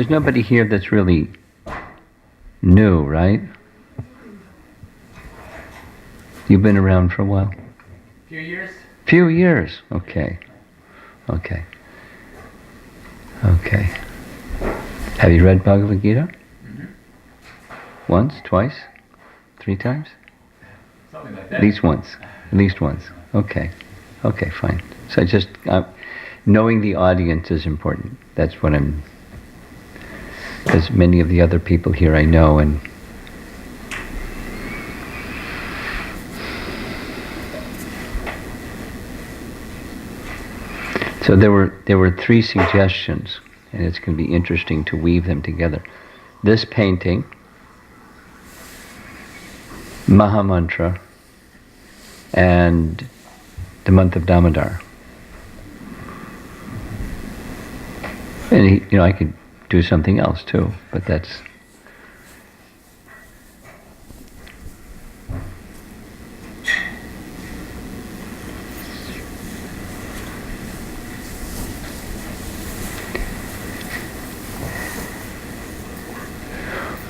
There's nobody here that's really new, right? You've been around for a while? Few years. Few years, okay. Okay. Okay. Have you read Bhagavad Gita? Mm-hmm. Once, twice, 3 times? Something like that. At least once. At least once. Okay. Okay, fine. So just knowing the audience is important. That's what I'm... Because many of the other people here I know, and so there were 3 suggestions, and it's going to be interesting to weave them together. This painting, Mahamantra, and the month of Damodar. And I could do something else too, but that's...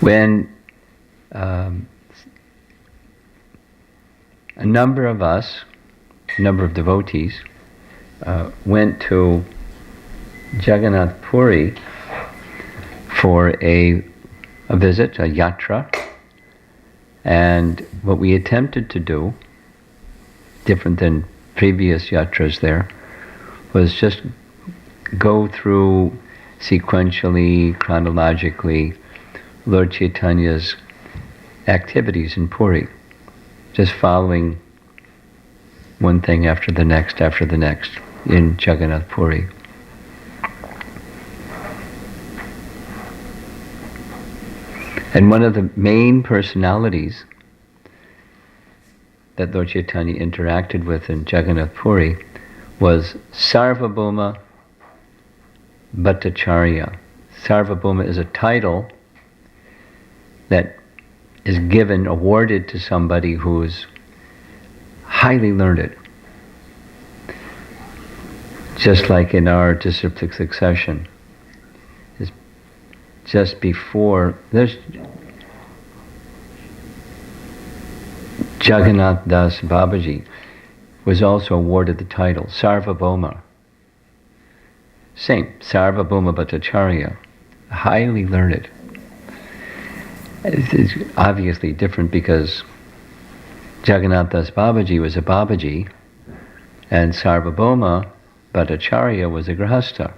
When a number of us, a number of devotees, went to Jagannath Puri for a visit, a yatra, and what we attempted to do, different than previous yatras there, was just go through sequentially, chronologically, Lord Chaitanya's activities in Puri, just following one thing after the next in Jagannath Puri. And one of the main personalities that Lord Chaitanya interacted with in Jagannath Puri was Sarvabhauma Bhattacharya. Sarvabhauma is a title that is awarded to somebody who's highly learned. Just like in our disciplic succession, is just before, there's Jagannath Das Babaji was also awarded the title Sarvabhauma. Same, Sarvabhauma Bhattacharya, highly learned. It's obviously different because Jagannath Das Babaji was a Babaji and Sarvabhauma Bhattacharya was a Grihastha.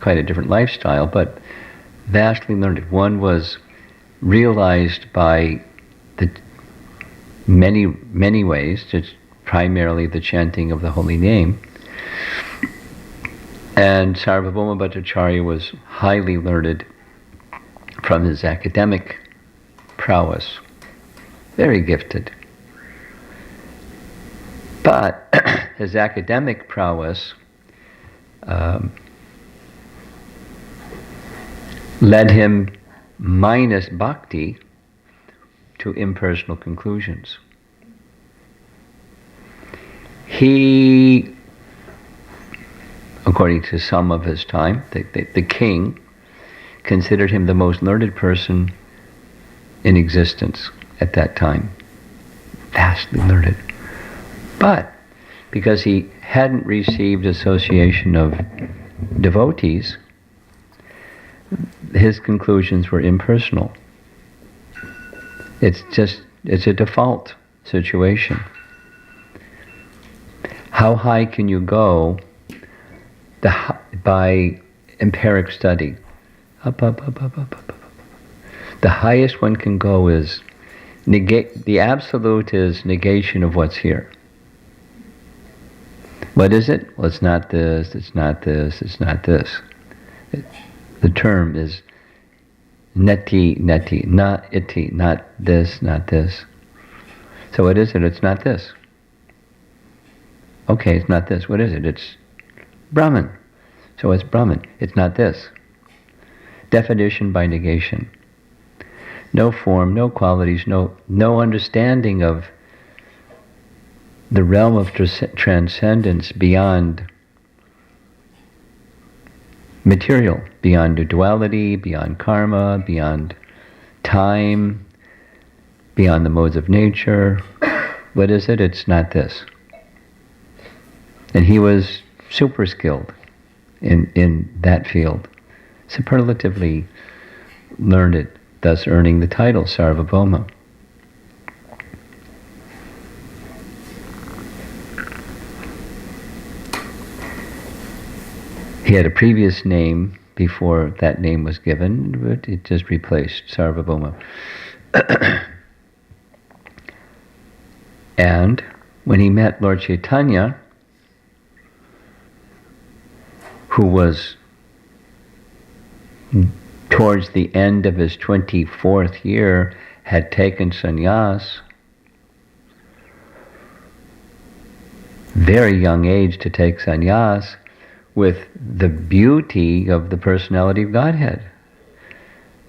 Quite a different lifestyle, but vastly learned. One was realized by the many ways, just primarily the chanting of the holy name. And Sarvabhauma Bhattacharya was highly learned from his academic prowess. Very gifted. But his academic prowess led him, minus bhakti, to impersonal conclusions. He, according to some of his time, the king considered him the most learned person in existence at that time. Vastly learned. But because he hadn't received association of devotees, his conclusions were impersonal. It's a default situation. How high can you go by empiric study? Up. The highest one can go is the absolute is negation of what's here. What is it? Well, it's not this, it's not this, it's not this. The term is neti, not iti, not this, not this. So what is it? It's not this. Okay, it's not this. What is it? It's Brahman. So it's Brahman. It's not this. Definition by negation. No form, no qualities, no understanding of the realm of transcendence beyond material, beyond duality, beyond karma, beyond time, beyond the modes of nature. What is it? It's not this. And he was super skilled in that field, superlatively learned, thus earning the title Sarvabhauma. He had a previous name before that name was given, but it just replaced Sarvabhauma. And when he met Lord Chaitanya, who was towards the end of his 24th year, had taken sannyas, very young age to take sannyas, with the beauty of the personality of Godhead.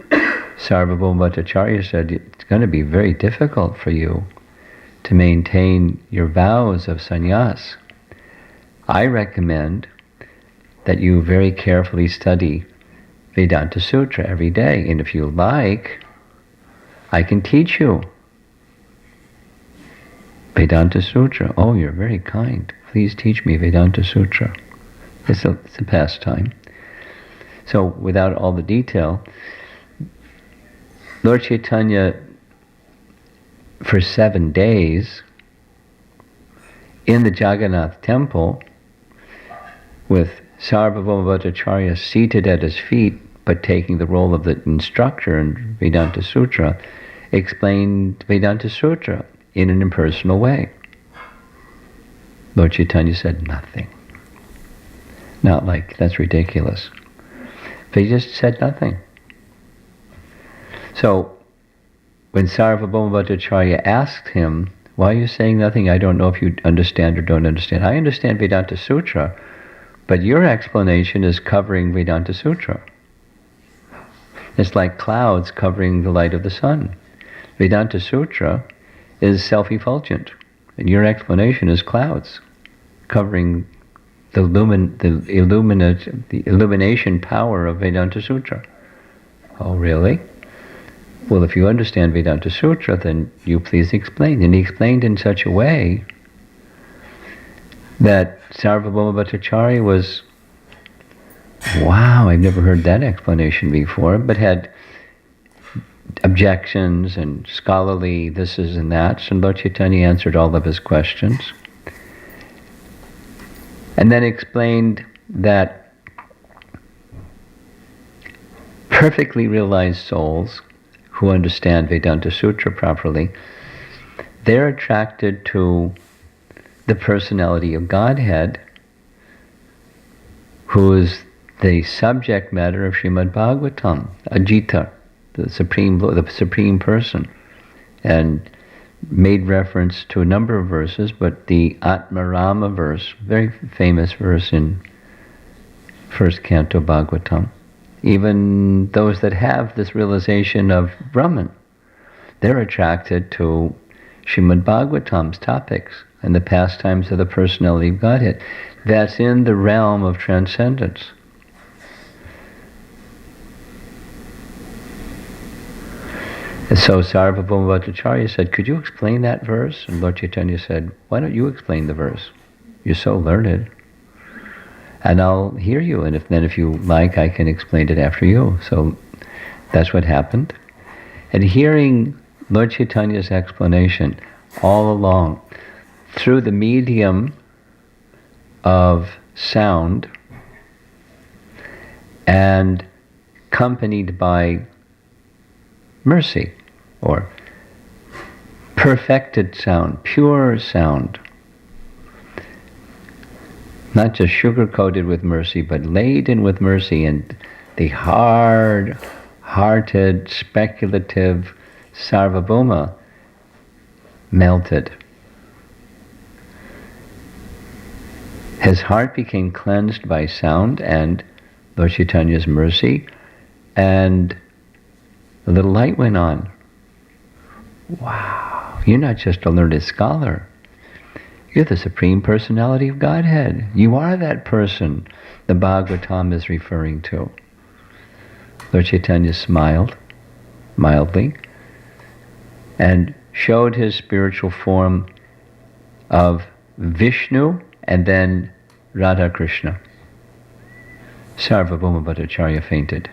Sarvabhauma Bhattacharya said, it's going to be very difficult for you to maintain your vows of sannyas. I recommend that you very carefully study Vedanta Sutra every day, and if you like, I can teach you Vedanta Sutra. Oh, you're very kind. Please teach me Vedanta Sutra. It's a pastime. So, without all the detail, Lord Chaitanya, for 7 days, in the Jagannath temple, with Sarvabhauma Bhattacharya seated at his feet, but taking the role of the instructor in Vedanta Sutra, explained Vedanta Sutra in an impersonal way. Lord Chaitanya said nothing. Not like, that's ridiculous. But he just said nothing. So, when Sarvabhauma Bhattacharya asked him, why are you saying nothing? I don't know if you understand or don't understand. I understand Vedanta Sutra, but your explanation is covering Vedanta Sutra. It's like clouds covering the light of the sun. Vedanta Sutra is self-effulgent, and your explanation is clouds covering the illumination power of Vedanta Sutra. Oh, really? Well, if you understand Vedanta Sutra, then you please explain. And he explained in such a way that Sarvabhauma Bhattacharya was, wow, I've never heard that explanation before, but had objections and scholarly this is and that. And Lord Chaitanya answered all of his questions. And then explained that perfectly realized souls who understand Vedanta Sutra properly, they're attracted to the personality of Godhead, who is the subject matter of Srimad Bhagavatam, Ajita, the supreme person, and made reference to a number of verses, but the Atmarama verse, very famous verse in first canto Bhagavatam. Even those that have this realization of Brahman, they're attracted to Srimad Bhagavatam's topics and the pastimes of the personality of Godhead. That's in the realm of transcendence. And so Sarvabhauma Bhattacharya said, could you explain that verse? And Lord Chaitanya said, why don't you explain the verse? You're so learned. And I'll hear you, and if you like, I can explain it after you. So that's what happened. And hearing Lord Chaitanya's explanation all along, through the medium of sound, and accompanied by mercy, or perfected sound, pure sound, not just sugar-coated with mercy, but laden with mercy, and the hard-hearted, speculative Sarvabhauma melted. His heart became cleansed by sound and Lord Chaitanya's mercy, and a little light went on. Wow, you're not just a learned scholar. You're the Supreme Personality of Godhead. You are that person the Bhagavatam is referring to. Lord Chaitanya smiled mildly and showed his spiritual form of Vishnu and then Radha Krishna. Sarvabhauma Bhattacharya fainted.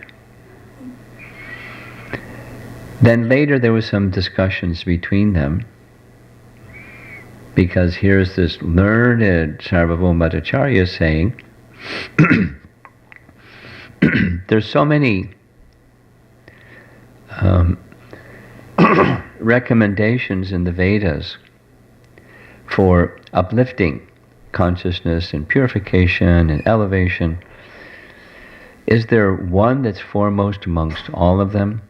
Then later there was some discussions between them, because here's this learned Sarvabhauma Bhattacharya saying, there's so many recommendations in the Vedas for uplifting consciousness and purification and elevation. Is there one that's foremost amongst all of them?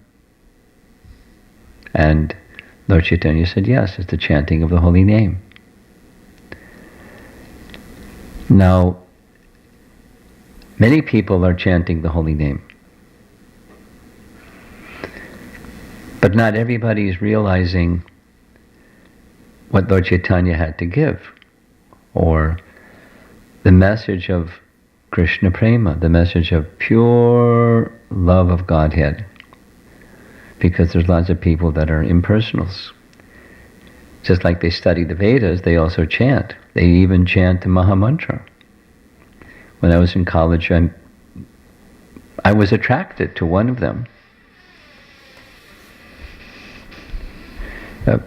And Lord Chaitanya said, yes, it's the chanting of the holy name. Now, many people are chanting the holy name, but not everybody is realizing what Lord Chaitanya had to give, or the message of Krishna Prema, the message of pure love of Godhead. Because there's lots of people that are impersonals. Just like they study the Vedas, they also chant. They even chant the Mahamantra. When I was in college, I was attracted to one of them. A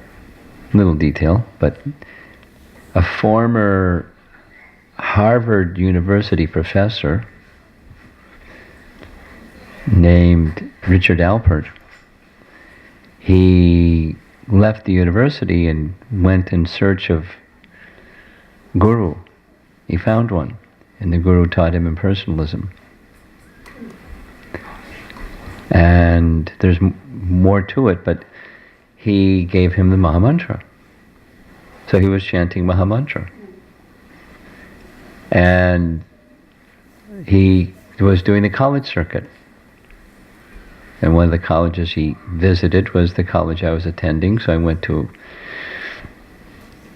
little detail, but a former Harvard University professor named Richard Alpert, he left the university and went in search of guru. He found one, and the guru taught him impersonalism. And there's more to it, but he gave him the Mahamantra. So he was chanting Mahamantra. And he was doing the college circuit. And one of the colleges he visited was the college I was attending, so I went to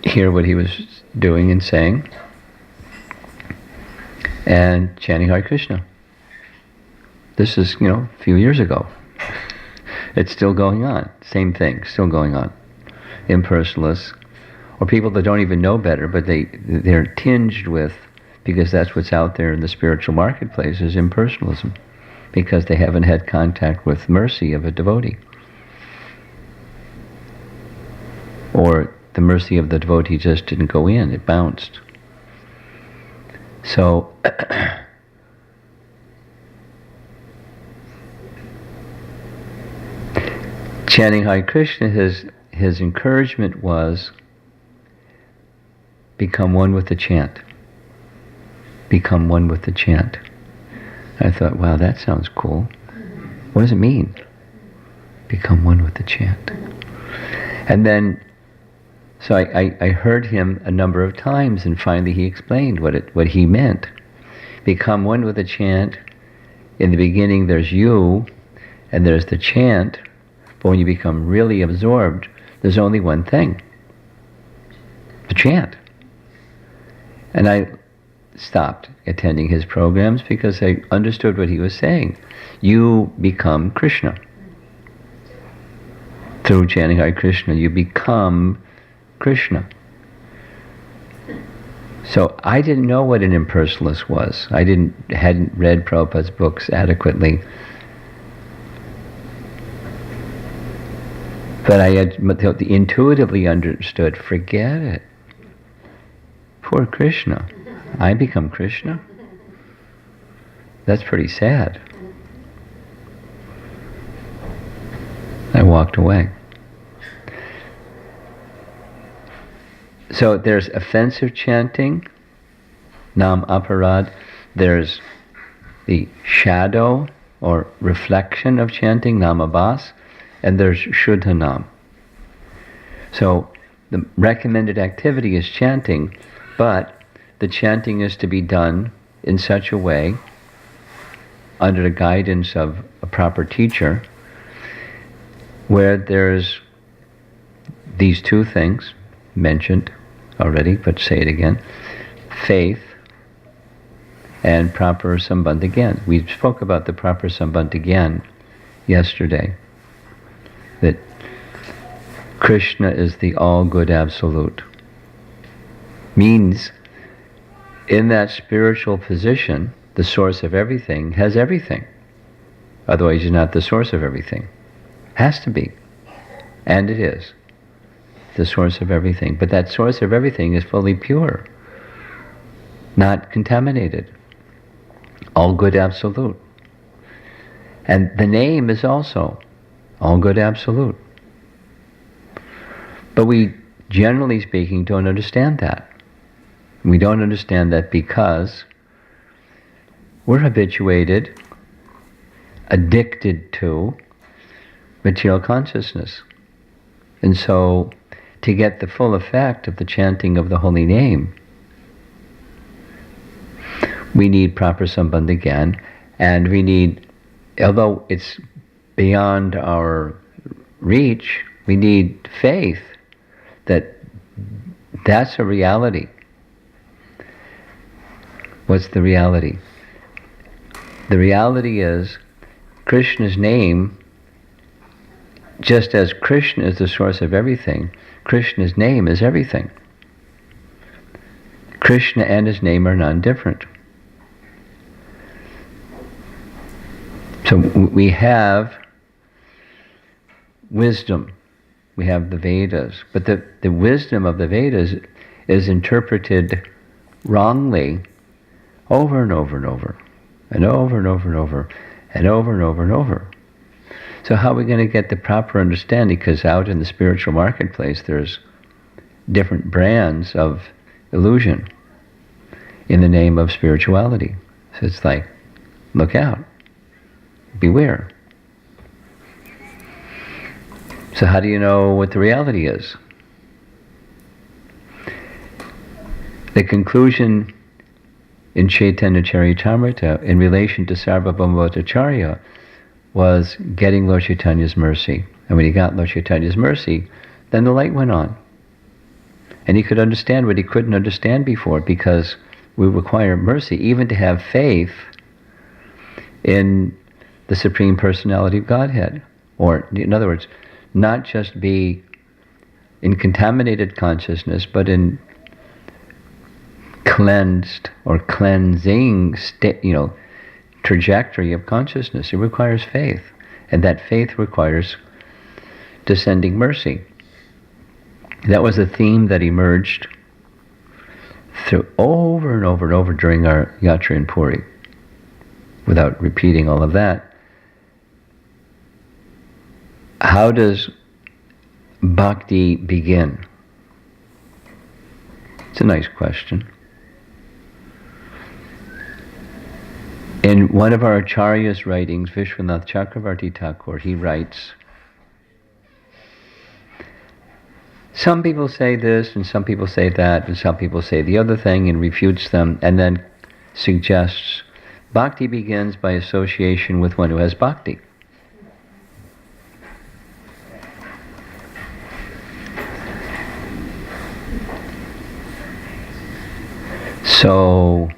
hear what he was doing and saying, and chanting Hare Krishna. This is, a few years ago. It's still going on. Same thing, still going on. Impersonalists, or people that don't even know better, but they're tinged with, because that's what's out there in the spiritual marketplace, is impersonalism. Because they haven't had contact with mercy of a devotee. Or the mercy of the devotee just didn't go in, it bounced. So, chanting Hare Krishna, his encouragement was, become one with the chant. Become one with the chant. I thought, wow, that sounds cool. What does it mean? Become one with the chant. And then, so I heard him a number of times, and finally he explained what he meant. Become one with the chant. In the beginning there's you, and there's the chant, but when you become really absorbed, there's only one thing. The chant. And I stopped attending his programs because I understood what he was saying. You become Krishna. Through chanting Hare Krishna, you become Krishna. So I didn't know what an impersonalist was. I hadn't read Prabhupada's books adequately. But I had intuitively understood, forget it. Poor Krishna. I become Krishna? That's pretty sad. I walked away. So there's offensive chanting, nam aparad. There's the shadow or reflection of chanting, nam abhas. And there's shuddha nam. So the recommended activity is chanting, but the chanting is to be done in such a way, under the guidance of a proper teacher, where there's these two things mentioned, already, but say it again. Faith and proper sambandha gyan. We spoke about the proper sambandha gyan yesterday. That Krishna is the all-good absolute. Means, in that spiritual position, the source of everything has everything. Otherwise, he's not the source of everything. Has to be. And it is the source of everything. But that source of everything is fully pure, not contaminated. All good absolute. And the name is also all good absolute. But we, generally speaking, don't understand that. We don't understand that because we're habituated, addicted to material consciousness. And so, to get the full effect of the chanting of the holy name, we need proper sambandha gyan, and we need, although it's beyond our reach, we need faith that that's a reality. What's the reality? The reality is Krishna's name, just as Krishna is the source of everything, Krishna's name is everything. Krishna and his name are non-different. So we have wisdom, we have the Vedas, but the wisdom of the Vedas is interpreted wrongly over and over and over, and over and over and over, and over and over and over. So how are we going to get the proper understanding? Because out in the spiritual marketplace there's different brands of illusion in the name of spirituality. So it's like, look out. Beware. So how do you know what the reality is? The conclusion in Chaitanya Charitamrita in relation to Sarvabhauma Bhattacharya was getting Lord Chaitanya's mercy. And when he got Lord Chaitanya's mercy, then the light went on. And he could understand what he couldn't understand before, because we require mercy, even to have faith in the Supreme Personality of Godhead. Or, in other words, not just be in contaminated consciousness, but in cleansed or cleansing trajectory of consciousness. It requires faith, and that faith requires descending mercy. That was a theme that emerged through over and over and over during our yatra in Puri. Without repeating all of that, how does bhakti begin? It's a nice question. In one of our Acharya's writings, Vishwanath Chakravarti Thakur, he writes, some people say this, and some people say that, and some people say the other thing, and refutes them, and then suggests bhakti begins by association with one who has bhakti. So,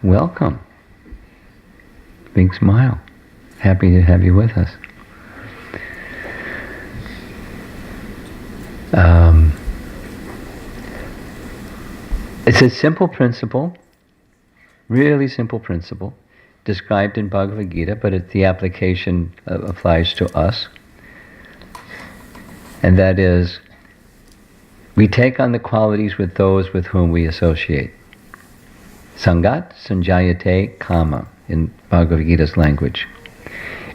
welcome. Big smile. Happy to have you with us. It's a simple principle, really simple principle, described in Bhagavad Gita, but the application applies to us. And that is, we take on the qualities with those with whom we associate. Sangat sanjayate kama, in Bhagavad Gita's language.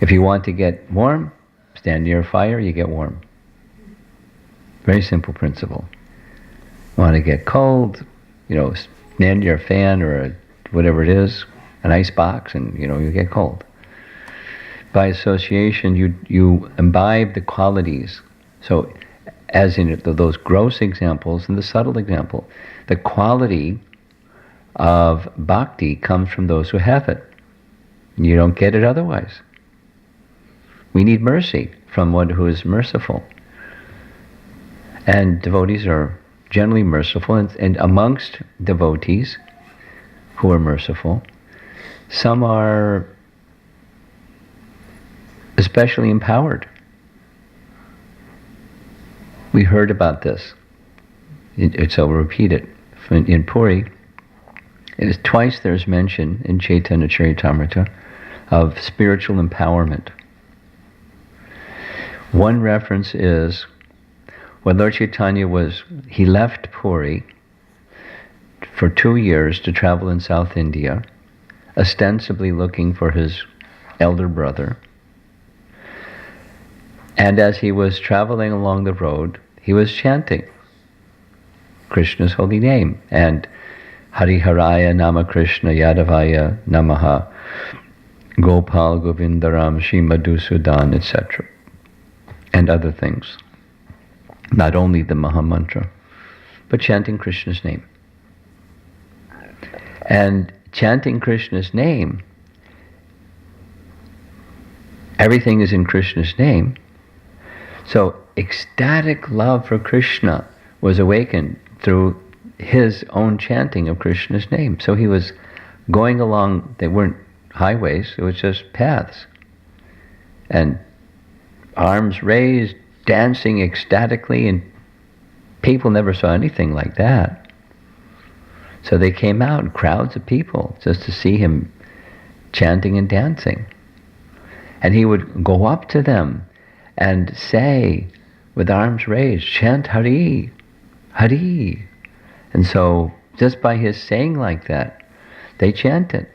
If you want to get warm, stand near a fire, you get warm. Very simple principle. Want to get cold, stand near a fan or whatever it is, an ice box, and you get cold. By association, you imbibe the qualities. So, as in those gross examples and the subtle example, the quality of bhakti comes from those who have it. You don't get it otherwise. We need mercy from one who is merciful. And devotees are generally merciful, and amongst devotees who are merciful, some are especially empowered. We heard about this, so we'll repeat it. In Puri, twice there's mention in Chaitanya Charitamrita of spiritual empowerment. One reference is when Lord Chaitanya he left Puri for 2 years to travel in South India, ostensibly looking for his elder brother. And as he was traveling along the road, he was chanting Krishna's holy name, and Hari Haraya Nama Krishna Yadavaya Namaha Gopal Govindaram Shri Madhusudan, etc. and other things. Not only the Maha Mantra, but chanting Krishna's name. And chanting Krishna's name, everything is in Krishna's name. So ecstatic love for Krishna was awakened through his own chanting of Krishna's name. So he was going along, they weren't highways, it was just paths. And arms raised, dancing ecstatically, and people never saw anything like that. So they came out, crowds of people, just to see him chanting and dancing. And he would go up to them and say, with arms raised, chant Hari, Hari. And so, just by his saying like that, they chanted.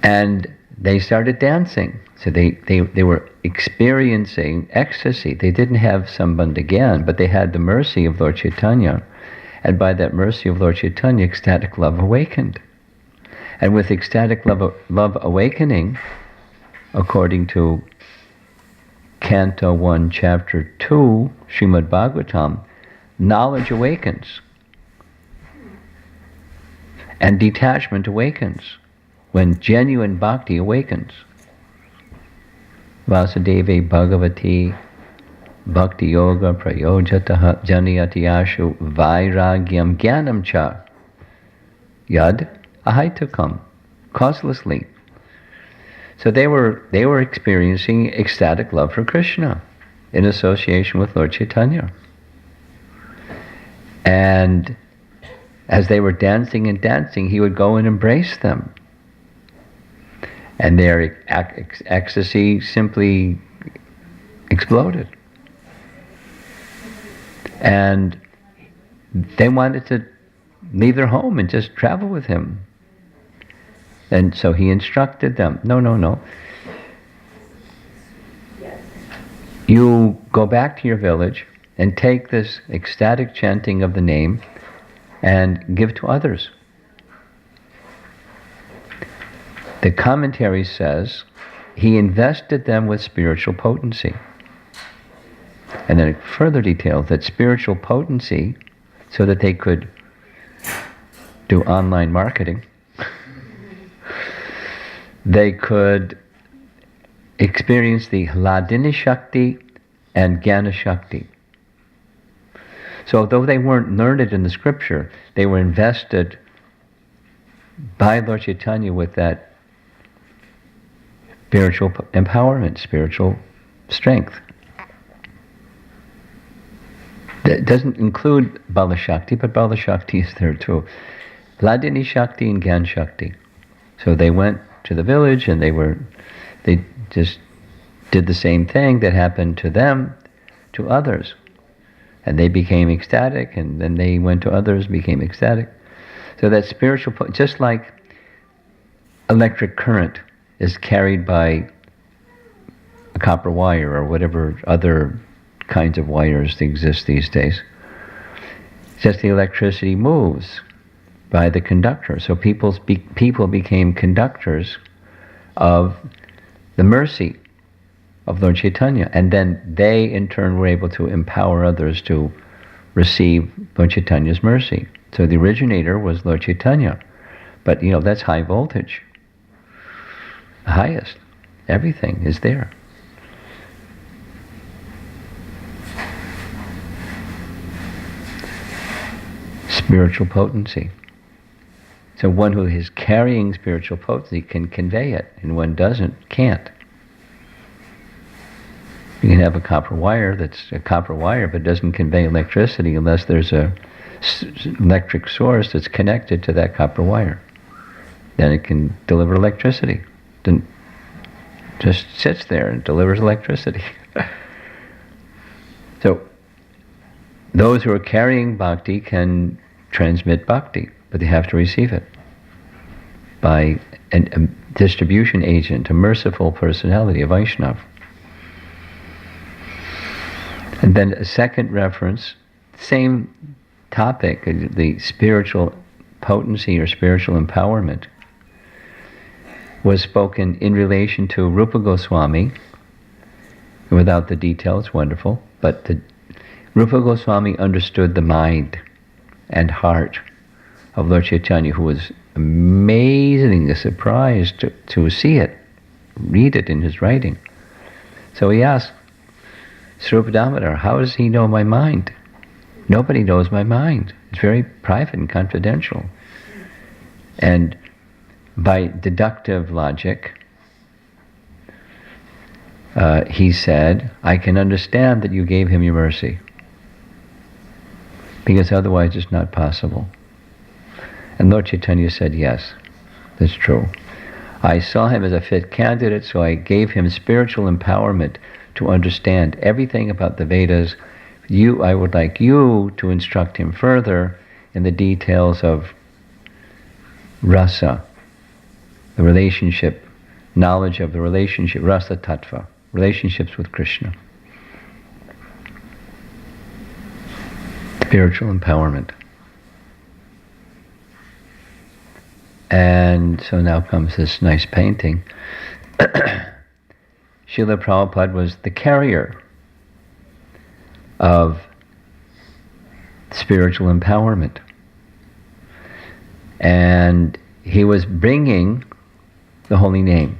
And they started dancing. So they were experiencing ecstasy. They didn't have Sambandha Gyan, but they had the mercy of Lord Chaitanya. And by that mercy of Lord Chaitanya, ecstatic love awakened. And with ecstatic love awakening, according to Canto 1, Chapter 2, Srimad Bhagavatam, knowledge awakens. And detachment awakens. When genuine bhakti awakens. Vasudeve Bhagavati Bhakti Yoga Prayojataha Janiyati Ashu Vairagyam Jnanam Cha Yad Ahaitukam, causelessly. So they were experiencing ecstatic love for Krishna in association with Lord Chaitanya. And as they were dancing and dancing, he would go and embrace them. And their ecstasy simply exploded. And they wanted to leave their home and just travel with him. And so he instructed them, no. You go back to your village and take this ecstatic chanting of the name and give to others. The commentary says he invested them with spiritual potency. And then it further details that spiritual potency, so that they could do online marketing, they could experience the Hladini Shakti and Jnana Shakti. So though they weren't learned in the scripture, they were invested by Lord Chaitanya with that spiritual empowerment, spiritual strength. That doesn't include Bala Shakti, but Bala Shakti is there too. Hladini Shakti and Gyan Shakti. So they went to the village and they just did the same thing that happened to them, to others. And they became ecstatic, and then they went to others, became ecstatic. So that spiritual, just like electric current is carried by a copper wire or whatever other kinds of wires that exist these days. Just the electricity moves by the conductor. So people became conductors of the mercy of Lord Chaitanya, and then they in turn were able to empower others to receive Lord Chaitanya's mercy. So the originator was Lord Chaitanya, but that's high voltage, the highest. Everything is there. Spiritual potency. So one who is carrying spiritual potency can convey it, and one doesn't, can't. You can have a copper wire that's a copper wire, but doesn't convey electricity unless there's a electric source that's connected to that copper wire. Then it can deliver electricity. Then just sits there and delivers electricity. So those who are carrying bhakti can transmit bhakti, but they have to receive it by a distribution agent, a merciful personality, a Vaishnava. And then a second reference, same topic, the spiritual potency or spiritual empowerment, was spoken in relation to Rupa Goswami. Without the details, wonderful, but Rupa Goswami understood the mind and heart of Lord Chaitanya, who was amazingly surprised to see it, read it in his writing. So he asked, Srupa Damodar, how does he know my mind? Nobody knows my mind. It's very private and confidential. And by deductive logic, he said, I can understand that you gave him your mercy, because otherwise it's not possible. And Lord Chaitanya said, yes, that's true. I saw him as a fit candidate, so I gave him spiritual empowerment to understand everything about the Vedas. I would like you to instruct him further in the details of rasa, the relationship, knowledge of the relationship, rasa tattva, relationships with Krishna. Spiritual empowerment. And so now comes this nice painting. Srila Prabhupada was the carrier of spiritual empowerment. And he was bringing the holy name.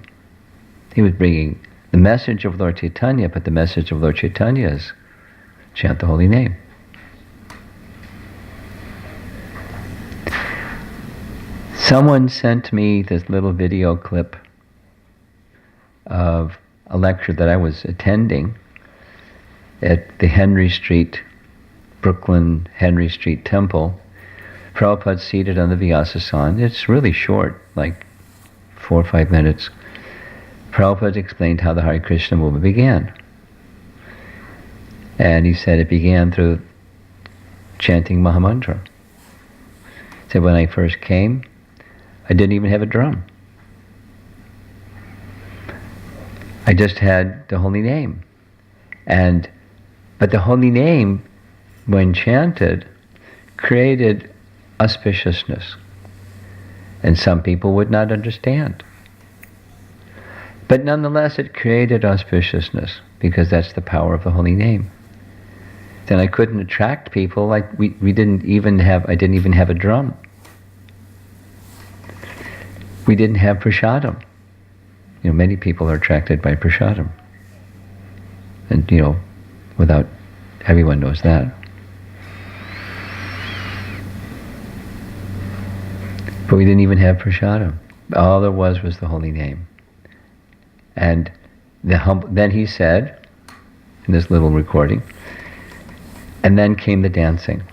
He was bringing the message of Lord Chaitanya, but the message of Lord Chaitanya is chant the holy name. Someone sent me this little video clip of a lecture that I was attending at the Henry Street, Brooklyn Henry Street Temple. Prabhupada seated on the Vyasasana. It's really short, like 4 or 5 minutes. Prabhupada explained how the Hare Krishna movement began. And he said it began through chanting Mahamantra. He said, when I first came, I didn't even have a drum. I just had the holy name. But the holy name, when chanted, created auspiciousness. And some people would not understand. But nonetheless, it created auspiciousness, because that's the power of the holy name. Then I couldn't attract people, like I didn't even have a drum. We didn't have prasadam. Many people are attracted by prasadam. And, everyone knows that. But we didn't even have prasadam. All there was the holy name. And then he said, in this little recording, and then came the dancing.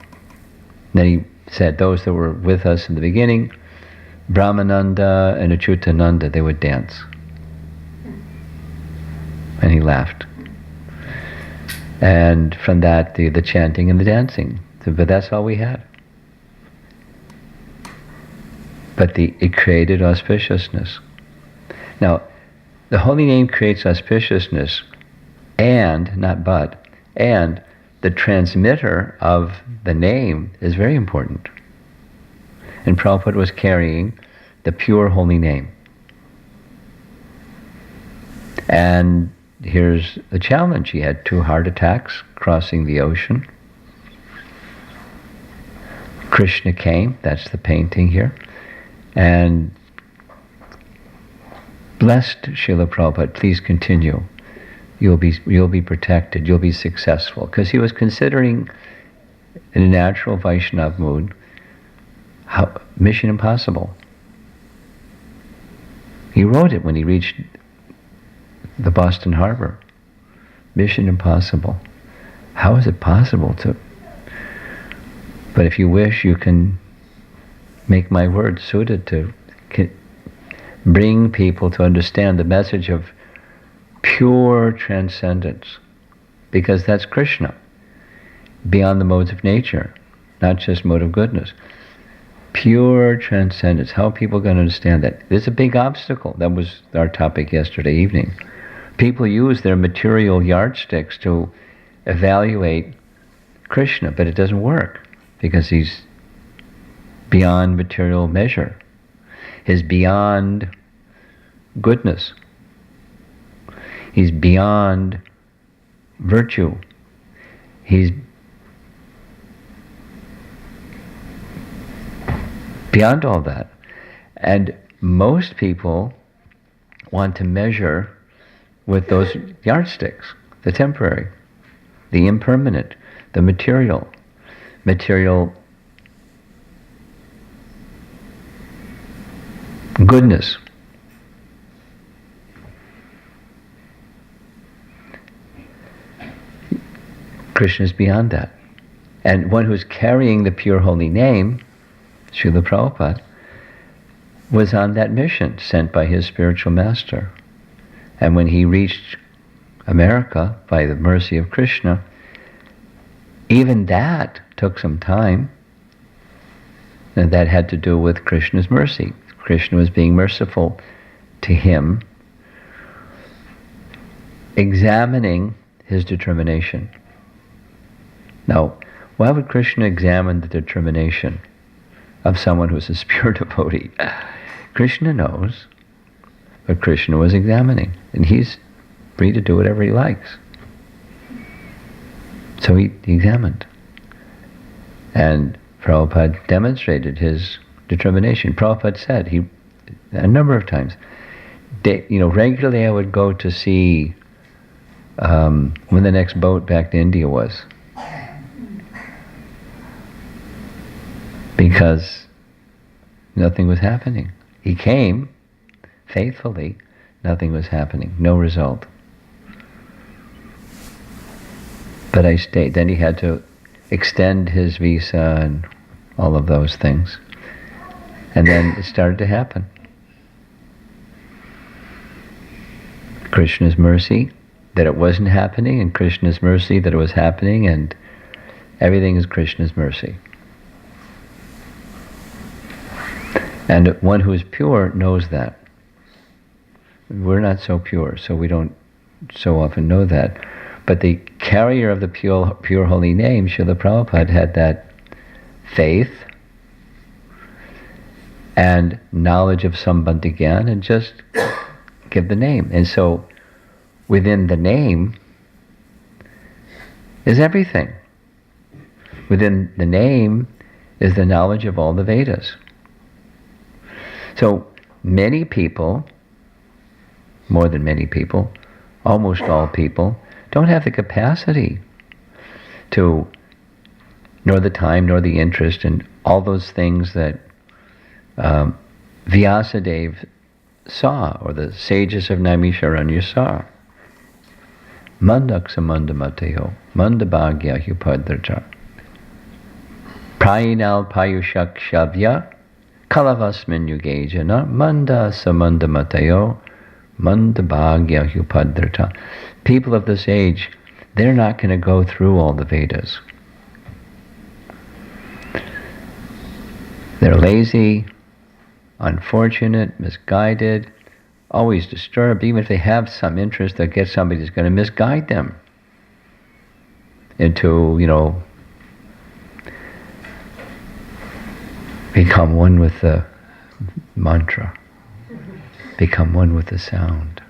Then he said, those that were with us in the beginning, Brahmananda and Achyutananda, they would dance. And he laughed. And from that, the chanting and the dancing. But that's all we had. But it created auspiciousness. Now, the holy name creates auspiciousness, and the transmitter of the name is very important. And Prabhupada was carrying the pure holy name. And here's the challenge. He had 2 heart attacks crossing the ocean. Krishna came, that's the painting here, and blessed Srila Prabhupada, please continue. You'll be protected, you'll be successful. Because he was considering, in a natural Vaishnav mood, mission impossible. He wrote it when he reached the Boston Harbor. Mission impossible. How is it possible to? But if you wish, you can make my words suited to bring people to understand the message of pure transcendence. Because that's Krishna, beyond the modes of nature, not just mode of goodness. Pure transcendence. How are people going to understand that? There's a big obstacle. That was our topic yesterday evening. People use their material yardsticks to evaluate Krishna, but it doesn't work because he's beyond material measure. He's beyond goodness. He's beyond virtue. He's beyond all that. And most people want to measure with those yardsticks, the temporary, the impermanent, the material goodness. Krishna is beyond that. And one who's carrying the pure holy name, Srila Prabhupada, was on that mission sent by his spiritual master. And when he reached America by the mercy of Krishna, even that took some time. And that had to do with Krishna's mercy. Krishna was being merciful to him, examining his determination. Now, why would Krishna examine the determination of someone who's a pure devotee? Krishna knows, but Krishna was examining, and he's free to do whatever he likes. So he examined. And Prabhupada demonstrated his determination. Prabhupada said, a number of times, regularly I would go to see when the next boat back to India was. Because nothing was happening. He came faithfully, nothing was happening, no result. But I stayed. Then he had to extend his visa and all of those things. And then it started to happen. Krishna's mercy that it wasn't happening, and Krishna's mercy that it was happening, and everything is Krishna's mercy. And one who is pure knows that. We're not so pure, so we don't so often know that. But the carrier of the pure holy name, Srila Prabhupada, had that faith and knowledge of Sambandha Gyan and just give the name. And so within the name is everything. Within the name is the knowledge of all the Vedas. So many people, more than many people, almost all people, don't have the capacity to, nor the time, nor the interest in all those things that Vyasadeva saw, or the sages of Naimisharanya saw. Mandaksa mandamatayo, mandabhagya hupadraja. Prayinal payushak shavya, kalavasmin yugejana, manda samandamatayo, mandabhagya hupadrata. People of this age, they're not going to go through all the Vedas. They're lazy, unfortunate, misguided, always disturbed. Even if they have some interest, they'll get somebody who's going to misguide them into, become one with the mantra, become one with the sound.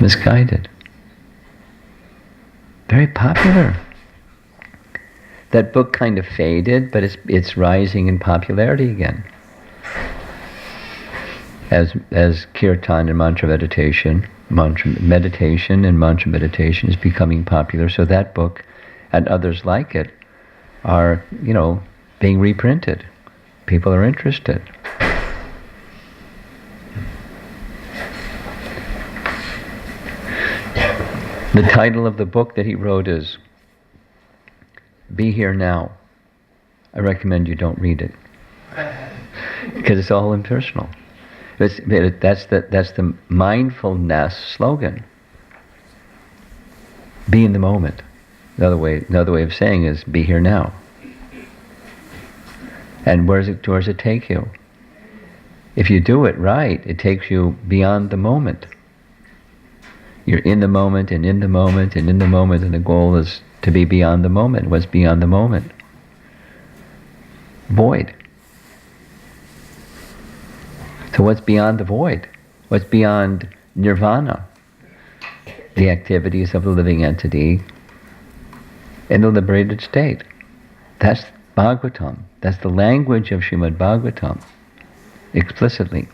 Misguided. Very popular. That book kind of faded, but it's rising in popularity again. as kirtan and mantra meditation is becoming popular, so that book and others like it are, being reprinted. People are interested. The title of the book that he wrote is Be Here Now. I recommend you don't read it because it's all impersonal. That's the mindfulness slogan. Be in the moment. Another way of saying is be here now. And where does it take you? If you do it right, it takes you beyond the moment. You're in the moment and in the moment and in the moment, and the goal is to be beyond the moment. What's beyond the moment? Void. So what's beyond the void? What's beyond nirvana? The activities of the living entity in the liberated state. That's Bhagavatam. That's the language of Srimad Bhagavatam, explicitly.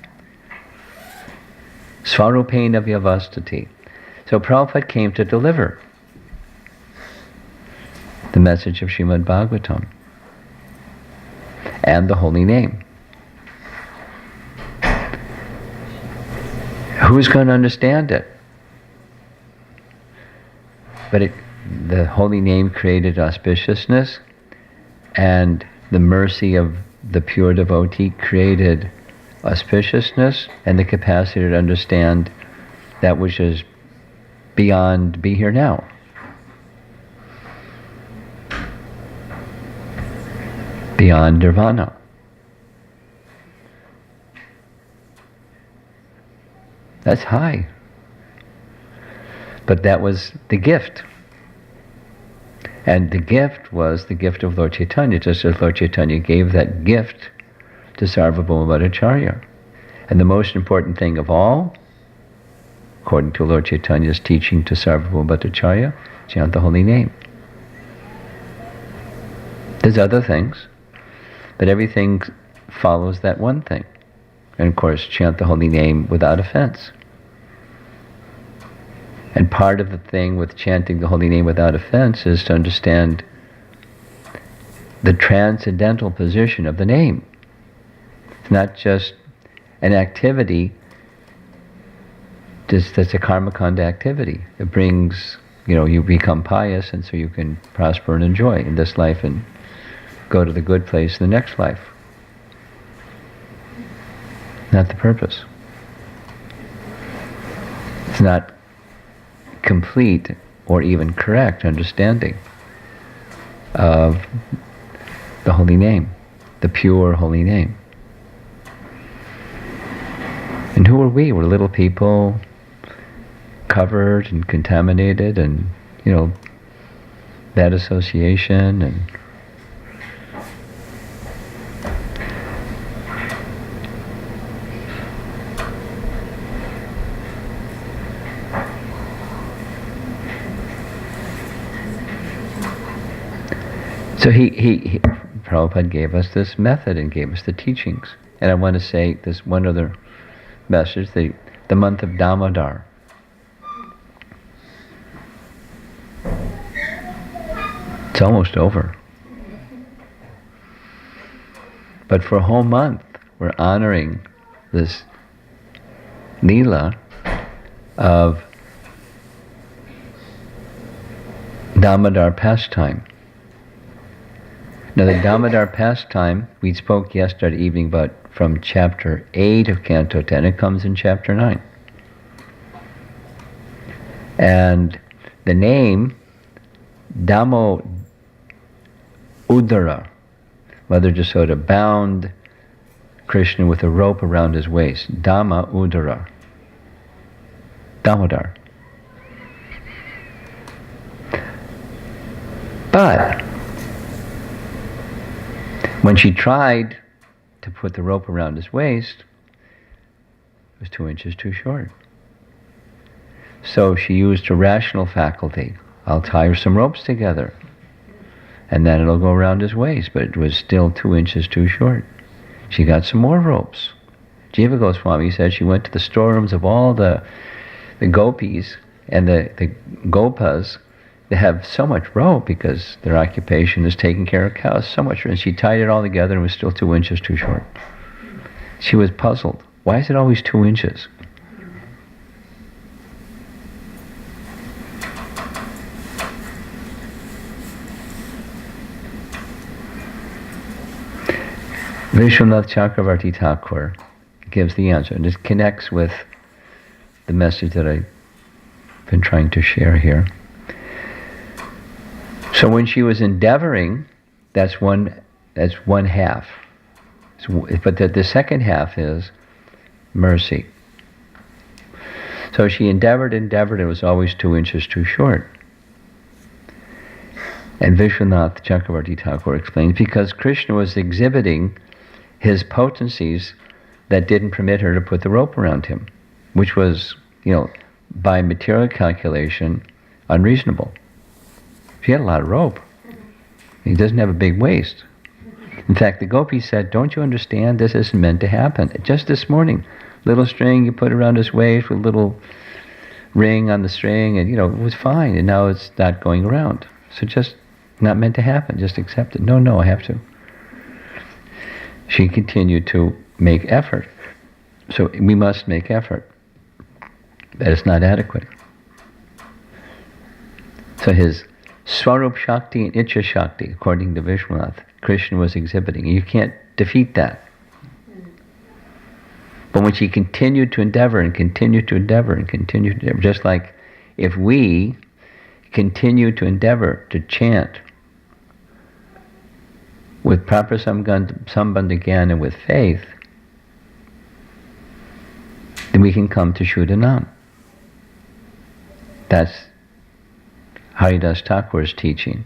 Svarupena vyavastati. So Prabhupada came to deliver the message of Srimad Bhagavatam and the holy name. Who's going to understand it? But the holy name created auspiciousness, and the mercy of the pure devotee created auspiciousness and the capacity to understand that which is beyond be here now. Beyond nirvana. That's high. But that was the gift. And the gift was the gift of Lord Chaitanya, just as Lord Chaitanya gave that gift to Sarvabhauma Bhattacharya. And the most important thing of all, according to Lord Chaitanya's teaching to Sarvabhauma Bhattacharya, chant the holy name. There's other things, but everything follows that one thing. And of course, chant the holy name without offense. And part of the thing with chanting the holy name without offense is to understand the transcendental position of the name. It's not just an activity, that's a karmakanda activity. It brings, you become pious, and so you can prosper and enjoy in this life and go to the good place in the next life. Not the purpose. It's not complete or even correct understanding of the holy name, the pure holy name. And who are we? We're little people, covered and contaminated, and bad association, and so he Prabhupada gave us this method and gave us the teachings. And I want to say this one other message, the month of Damodar. It's almost over. But for a whole month, we're honoring this Leela of Damodar pastime. Now the Damodar pastime, we spoke yesterday evening about from chapter 8 of Canto 10. It comes in chapter 9. And the name Damo Udara, Mother Jasoda bound Krishna with a rope around his waist. Dama Udara. Damodar. But when she tried to put the rope around his waist, it was 2 inches too short. So she used her rational faculty. I'll tie her some ropes together, and then it'll go around his waist, but it was still 2 inches too short. She got some more ropes. Jiva Goswami said she went to the storerooms of all the gopis and the gopas. They have so much rope because their occupation is taking care of cows, so much, and she tied it all together and was still 2 inches too short. She was puzzled. Why is it always 2 inches? Vishwanath Chakravarti Thakur gives the answer, and it connects with the message that I've been trying to share here. So when she was endeavoring, that's one half. But the second half is mercy. So she endeavored, and it was always 2 inches too short. And Vishwanath Chakravarti Thakur explains, because Krishna was exhibiting his potencies that didn't permit her to put the rope around him, which was, by material calculation, unreasonable. She had a lot of rope. He doesn't have a big waist. In fact, the gopis said, don't you understand? This isn't meant to happen. Just this morning, little string, you put around his waist with a little ring on the string, and, it was fine, and now it's not going around. So just not meant to happen. Just accept it. No, I have to. She continued to make effort. So we must make effort. But it's not adequate. So his Swarup Shakti and Icha Shakti, according to Vishwanath, Krishna was exhibiting. You can't defeat that. But when she continued to endeavor and continued to endeavor and continued to endeavor, just like if we continue to endeavor to chant with proper sambandha and with faith, then we can come to Shuddhanam. That's Haridas Thakur's teaching.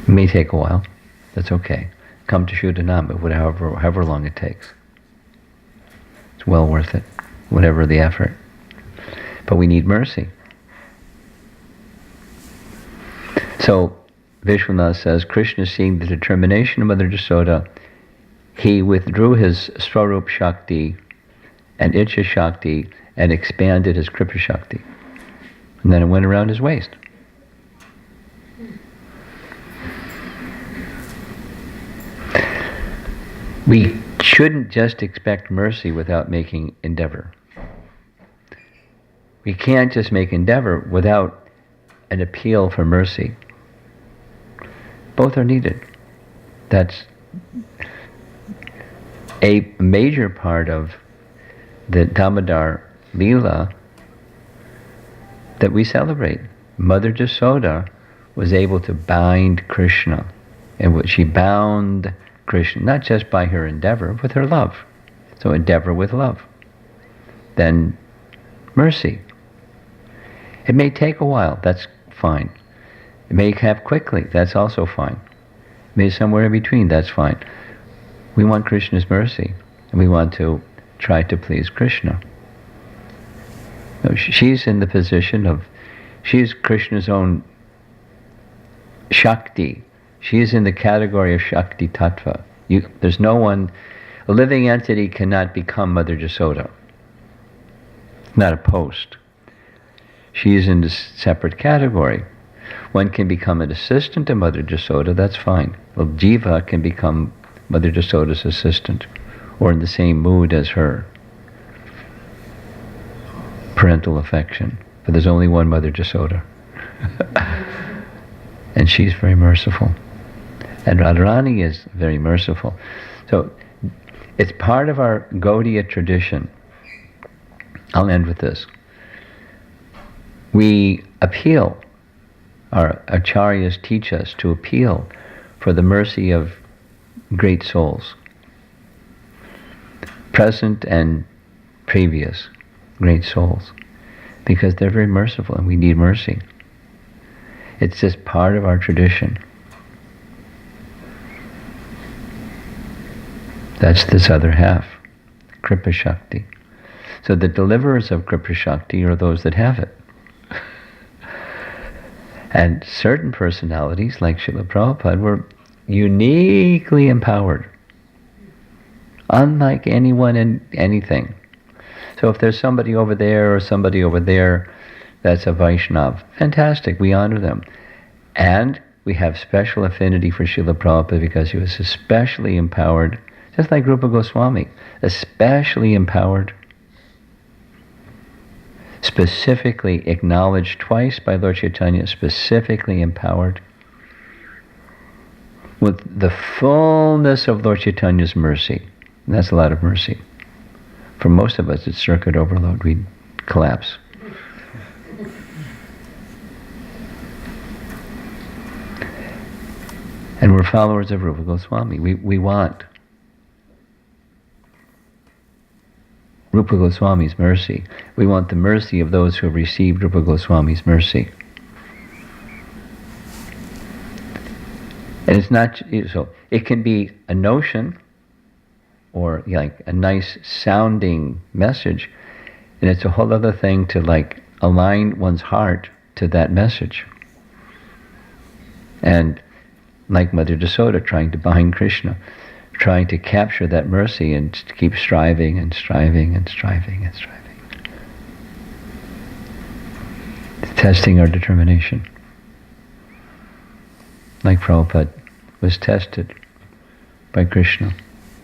It may take a while. That's okay. Come to Shuddhanam, but however long it takes. It's well worth it, whatever the effort. But we need mercy. So Vishwanath says, Krishna, seeing the determination of Mother Jasoda, he withdrew his Swarup Shakti and Icha Shakti and expanded his Kripa Shakti. And then it went around his waist. We shouldn't just expect mercy without making endeavor. We can't just make endeavor without an appeal for mercy. Both are needed. That's a major part of the Damodar Leela that we celebrate. Mother Jasoda was able to bind Krishna, and she bound Krishna not just by her endeavor, with her love. So endeavor with love. Then mercy. It may take a while, that's fine. It may have quickly, that's also fine. It may somewhere in between, that's fine. We want Krishna's mercy, and we want to try to please Krishna. No, she's in the position of, she's Krishna's own Shakti. She is in the category of Shakti Tattva. There's no one, a living entity cannot become Mother Jasoda. Not a post. She is in a separate category. One can become an assistant to Mother Jasoda, that's fine. Well, Jiva can become Mother Jasoda's assistant, or in the same mood as her. Parental affection. But there's only one Mother Jasoda. And she's very merciful. And Radharani is very merciful. So it's part of our Gaudiya tradition. I'll end with this. We appeal, our acharyas teach us to appeal for the mercy of great souls, present and previous great souls, because they're very merciful and we need mercy. It's just part of our tradition. That's this other half, Kripa Shakti. So the deliverers of Kripa Shakti are those that have it. And certain personalities, like Srila Prabhupada, were, uniquely empowered, unlike anyone and anything. So if there's somebody over there or somebody over there that's a Vaishnav, fantastic, we honor them. And we have special affinity for Srila Prabhupada because he was especially empowered, just like Rupa Goswami, especially empowered, specifically acknowledged twice by Lord Chaitanya, specifically empowered, with the fullness of Lord Chaitanya's mercy. And that's a lot of mercy. For most of us, it's circuit overload. We'd collapse. And we're followers of Rupa Goswami. We want Rupa Goswami's mercy. We want the mercy of those who have received Rupa Goswami's mercy. And it's not, so it can be a notion or like a nice sounding message, and it's a whole other thing to like align one's heart to that message. And like Mother Yasoda trying to bind Krishna, trying to capture that mercy and to keep striving and striving and striving and striving. Testing our determination. Like Prabhupada was tested by Krishna.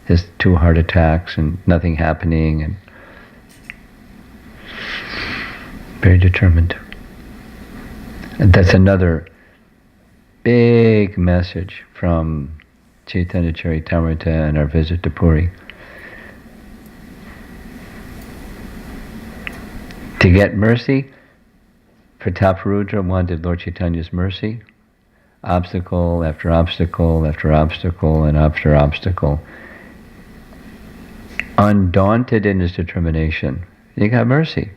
His 2 heart attacks and nothing happening, and very determined. And that's another big message from Chaitanya Charitamrita and our visit to Puri. To get mercy, Prataparudra wanted Lord Chaitanya's mercy. Obstacle after obstacle after obstacle and after obstacle. Undaunted in his determination, he got mercy.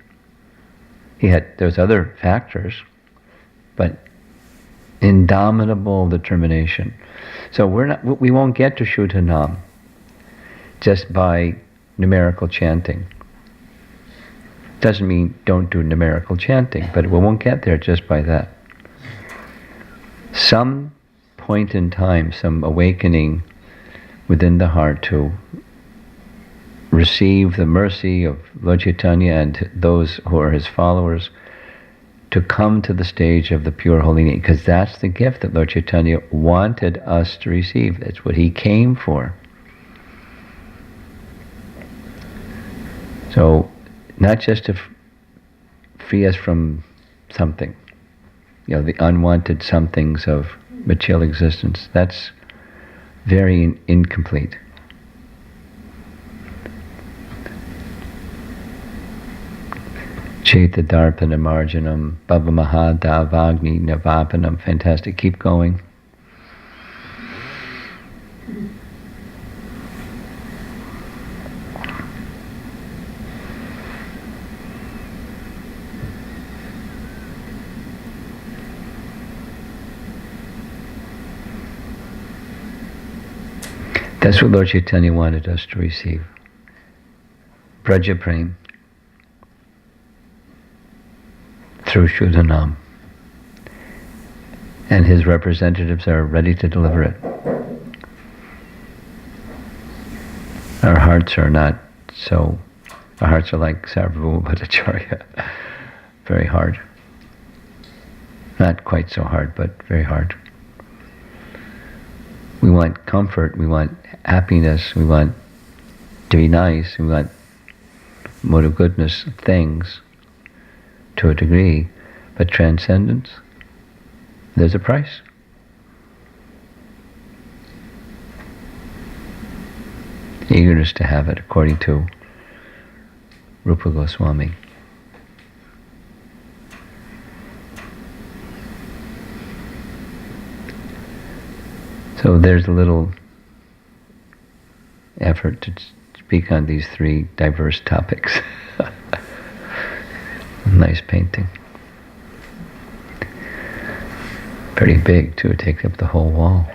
There's other factors, but indomitable determination. So we won't get to Shuddha Nam just by numerical chanting. Doesn't mean don't do numerical chanting, but we won't get there just by that. Some point in time, some awakening within the heart to receive the mercy of Lord Chaitanya and those who are his followers, to come to the stage of the pure holy name, because that's the gift that Lord Chaitanya wanted us to receive. That's what he came for. So, not just to free us from something, the unwanted somethings of material existence. That's very incomplete. Chaita Darpana Marjanam, Bhava Mahadavagni Navapanam. Fantastic. Keep going. That's what Lord Chaitanya wanted us to receive. Braja Prem. Through Shuddha Nam. And his representatives are ready to deliver it. Our hearts are not so, our hearts are like Sarvabhauma Bhattacharya. Very hard. Not quite so hard, but very hard. We want comfort, we want happiness, we want to be nice, we want mode of goodness, things, to a degree, but transcendence, there's a price. Eagerness to have it, according to Rupa Goswami. So there's a little effort to speak on these 3 diverse topics. Nice painting. Pretty big too, it takes up the whole wall.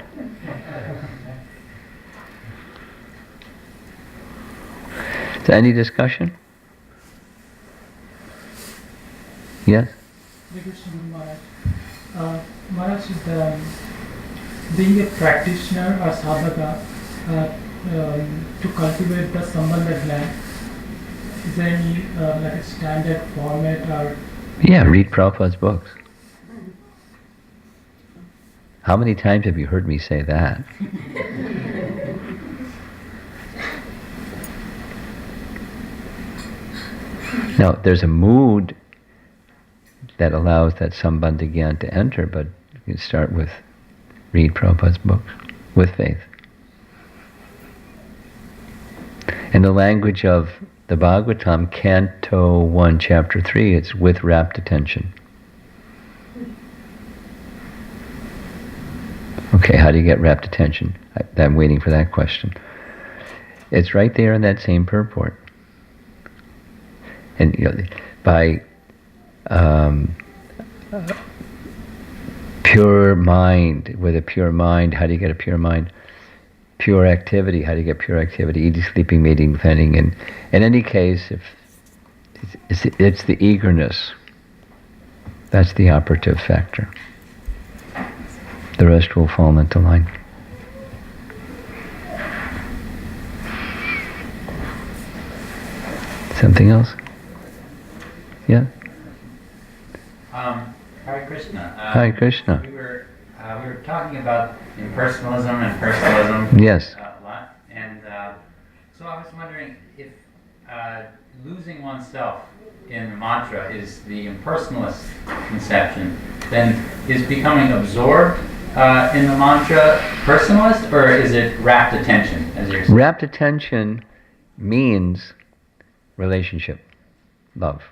Is there any discussion? Yes? Maharaj, Maharaj, being a practitioner or sadhaka, to cultivate the sambandha gland, is there any like a standard format or? Yeah, read Prabhupada's books. How many times have you heard me say that? Now, there's a mood that allows that sambandha gyan to enter, but you can start with read Prabhupada's books with faith. In the language of the Bhagavatam, Canto 1, Chapter 3, it's with rapt attention. Okay, how do you get rapt attention? I'm waiting for that question. It's right there in that same purport. And by pure mind, with a pure mind, how do you get a pure mind? Pure activity, how do you get pure activity? Eating, sleeping, mating, defending. And in any case, if it's the eagerness, that's the operative factor. The rest will fall into line. Something else? Yeah? Hare Krishna. Hare Krishna. We were talking about impersonalism and personalism. Yes. A lot. And so I was wondering if losing oneself in the mantra is the impersonalist conception, then is becoming absorbed in the mantra personalist, or is it rapt attention, as you're saying? Rapt attention means relationship, love.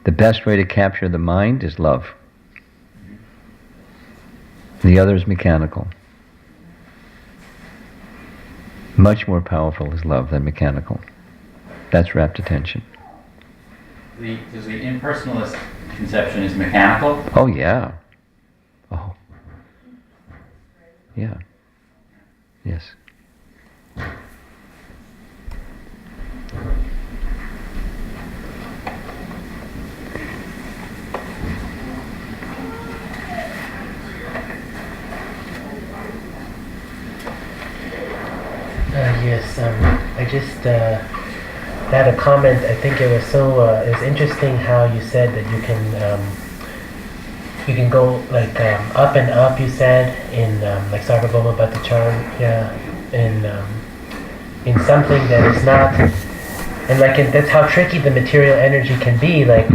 The best way to capture the mind is love. The other is mechanical. Much more powerful is love than mechanical. That's rapt attention. Does the impersonalist conception is mechanical? Oh yeah. Oh. Yeah. Yes. Yes, I just had a comment. I think it was interesting how you said that you can go like up and up. You said in like Sarvabhauma Bhattacharya, in something that is not, and like that's how tricky the material energy can be. Like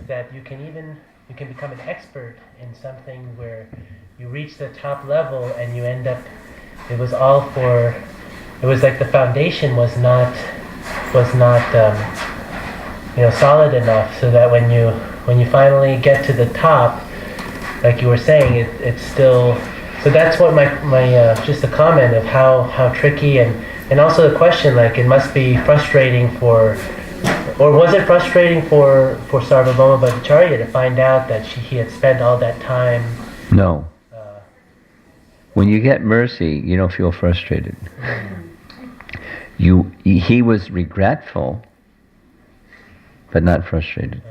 that you can become an expert in something where you reach the top level and you end up. It was all for. It was like the foundation was not solid enough, so that when you finally get to the top, like you were saying, it's still. So that's what my just a comment of how tricky and also the question, like it must be frustrating for, or was it frustrating for Sarvabhauma Bhattacharya to find out that he had spent all that time? No. When you get mercy, you don't feel frustrated. He was regretful, but not frustrated.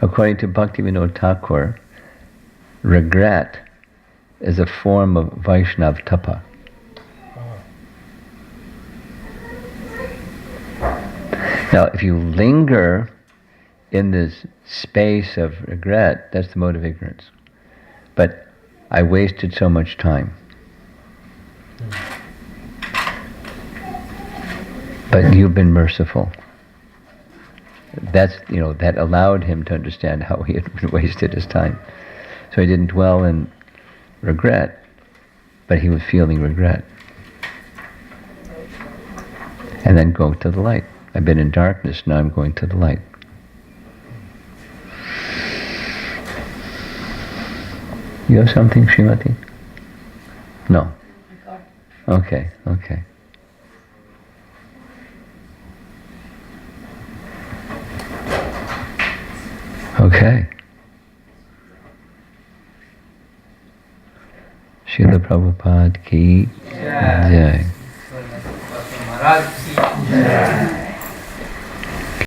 According to Bhaktivinoda Thakur, regret is a form of Vaishnav tapa. Now, if you linger in this space of regret, that's the mode of ignorance. But I wasted so much time. But you've been merciful. That's, that allowed him to understand how he had wasted his time. So he didn't dwell in regret, but he was feeling regret. And then go to the light. I've been in darkness, now I'm going to the light. You have something, Srimati? No. Okay. Okay. Srila Prabhupada ki jai.